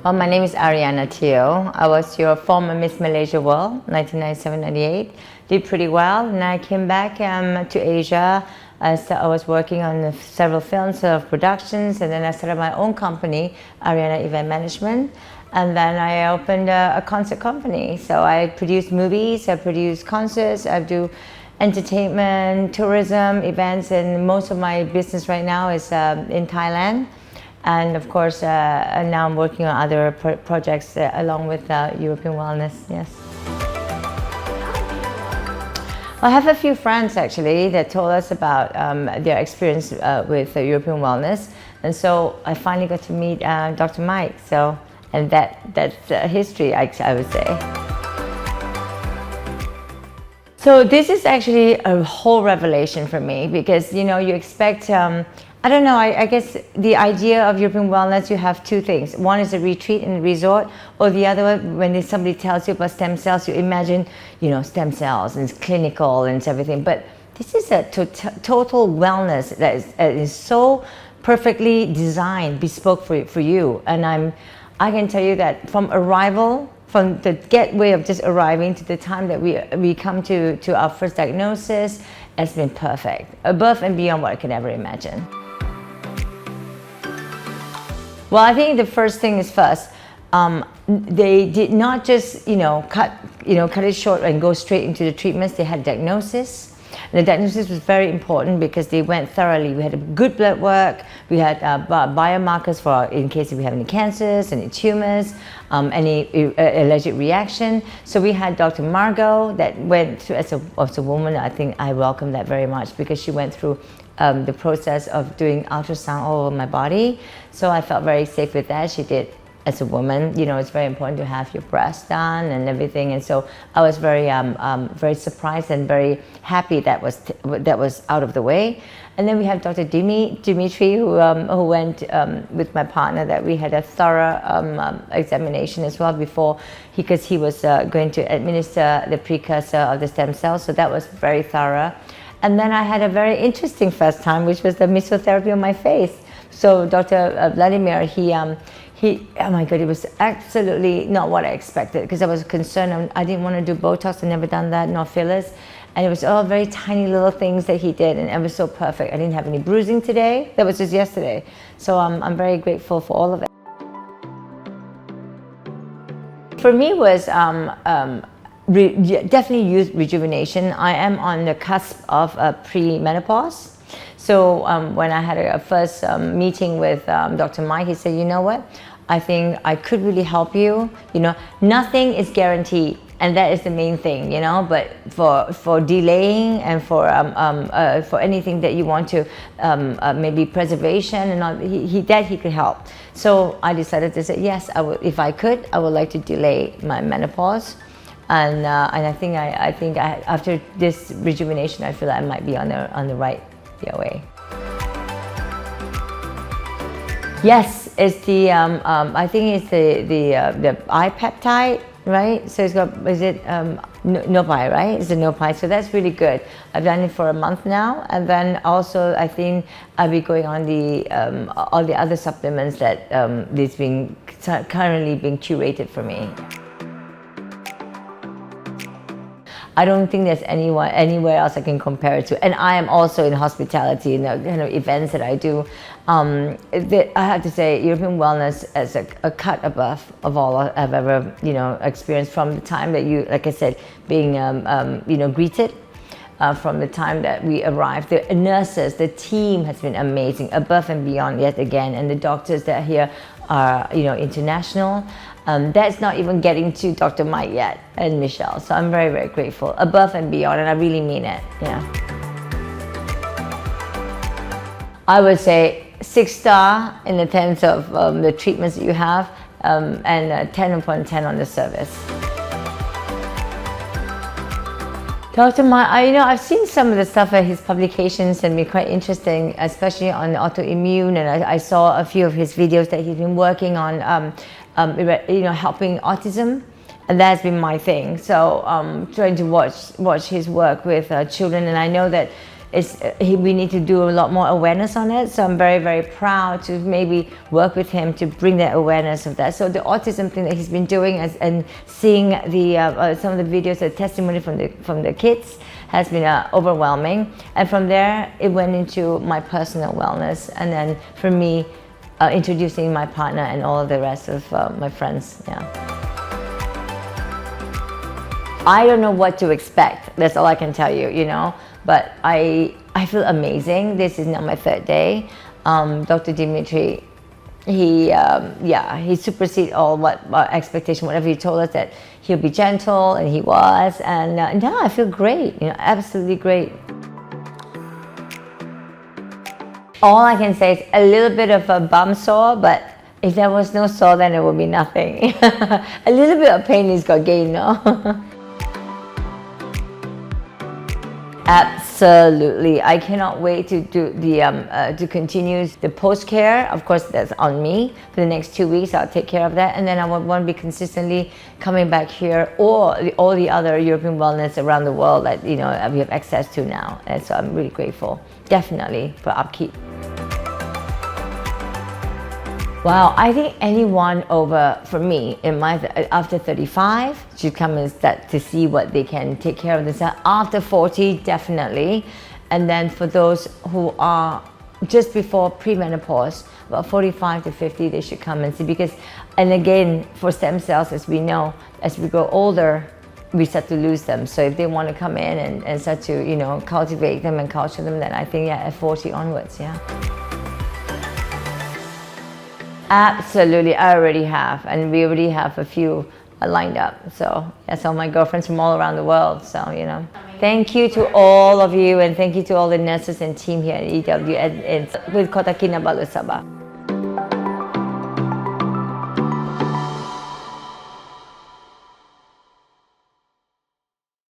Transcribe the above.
Well, my name is Arianna Teoh. I was your former Miss Malaysia World, 1997-98. Did pretty well, and I came back to Asia. I was working on several films, productions, and then I started my own company, Arianna Event Management. And then I opened a concert company. So I produce movies, I produce concerts, I do entertainment, tourism, events, and most of my business right now is in Thailand. And of course, now I'm working on other projects along with European Wellness, yes. I have a few friends actually that told us about their experience with European Wellness. And so I finally got to meet Dr. Mike. So, and that's history, I would say. So this is actually a whole revelation for me because, you know, you expect, I don't know, I guess the idea of European Wellness, you have two things. One is a retreat and a resort, or the other one, when somebody tells you about stem cells, you imagine, you know, stem cells and it's clinical and it's everything. But this is a total wellness that is so perfectly designed, bespoke for you. And I can tell you that from arrival, from the gateway of just arriving to the time that we come to our first diagnosis, has been perfect, above and beyond what I could ever imagine. Well, I think the first thing is first, they did not just, cut it short and go straight into the treatments. They had diagnosis. And the diagnosis was very important because they went thoroughly. We had good blood work. We had biomarkers for in case if we have any cancers, any tumors, any allergic reaction. So we had Dr. Margot that went through, as a woman, I think I welcome that very much because she went through the process of doing ultrasound all over my body. So I felt very safe with that. She did. As a woman, you know, it's very important to have your breast done and everything, and so I was very, very surprised and very happy that was out of the way. And then we have Dr. Dimitri, who went with my partner. That we had a thorough examination as well before, because he was going to administer the precursor of the stem cells. So that was very thorough. And then I had a very interesting first time, which was the mesotherapy on my face. So Dr. Vladimir, oh my God, it was absolutely not what I expected, because I was concerned. I didn't want to do Botox. I've never done that, nor fillers. And it was all very tiny little things that he did, and it was so perfect. I didn't have any bruising today. That was just yesterday. So I'm very grateful for all of it. For me, it was definitely youth rejuvenation. I am on the cusp of pre-menopause. So when I had a first meeting with Dr. Mike, he said, you know what, I think I could really help you. You know, nothing is guaranteed, and that is the main thing, you know, but for delaying and for anything that you want to, maybe preservation and all, he could help. So I decided to say, yes, I would, if I could, I would like to delay my menopause. And I think after this rejuvenation, I feel like I might be on the right way. Yes, it's the I think it's the eye peptide, right? So it's got, is it Nopai, right? It's a Nopai, so that's really good. I've done it for a month now, and then also I think I'll be going on the all the other supplements that is currently being curated for me. I don't think there's anywhere else I can compare it to. And I am also in hospitality, you know, events that I do. I have to say, European Wellness is a cut above of all I've ever, experienced, from the time that you, like I said, being, greeted. From the time that we arrived, the nurses, the team has been amazing, above and beyond yet again, and the doctors that are here are, international. That's not even getting to Dr. Mike yet and Michelle. So I'm very, very grateful, above and beyond, and I really mean it. Yeah. I would say 6-star in the terms of the treatments that you have, and 10 upon 10 on the service. Dr. Mike, I've seen some of the stuff at his publications and been quite interesting, especially on autoimmune, and I saw a few of his videos that he's been working on, helping autism, and that's been my thing. So trying to watch his work with children, and I know that we need to do a lot more awareness on it. So I'm very, very proud to maybe work with him to bring that awareness of that. So the autism thing that he's been doing and seeing some of the videos, the testimony from the kids has been overwhelming. And from there, it went into my personal wellness. And then for me, introducing my partner and all of the rest of my friends, yeah. I don't know what to expect. That's all I can tell you, you know. But I feel amazing. This is now my third day. Dr. Dimitri, he superseded all what expectation, whatever he told us, that he'll be gentle, and he was. And now I feel great, you know, absolutely great. All I can say is a little bit of a bum sore, but if there was no sore, then it would be nothing. A little bit of pain is got gain, no? Absolutely, I cannot wait to do the to continue the post care. Of course, that's on me for the next 2 weeks. I'll take care of that, and then I want to be consistently coming back here, or all the other European wellness around the world that, you know, we have access to now. And so I'm really grateful, definitely, for upkeep. Wow, I think anyone over, for me, after 35 should come and start to see what they can take care of themselves. After 40, definitely. And then for those who are just before premenopause, about 45 to 50, they should come and see. Because, and again, for stem cells, as we know, as we grow older, we start to lose them. So if they want to come in and start to, you know, cultivate them and culture them, then I think, yeah, at 40 onwards, yeah. Absolutely, I already have, and we already have a few lined up. So yeah, so my girlfriends from all around the world. So, you know, thank you to all of you, and thank you to all the nurses and team here at EW and with Kota Kinabalu Sabah.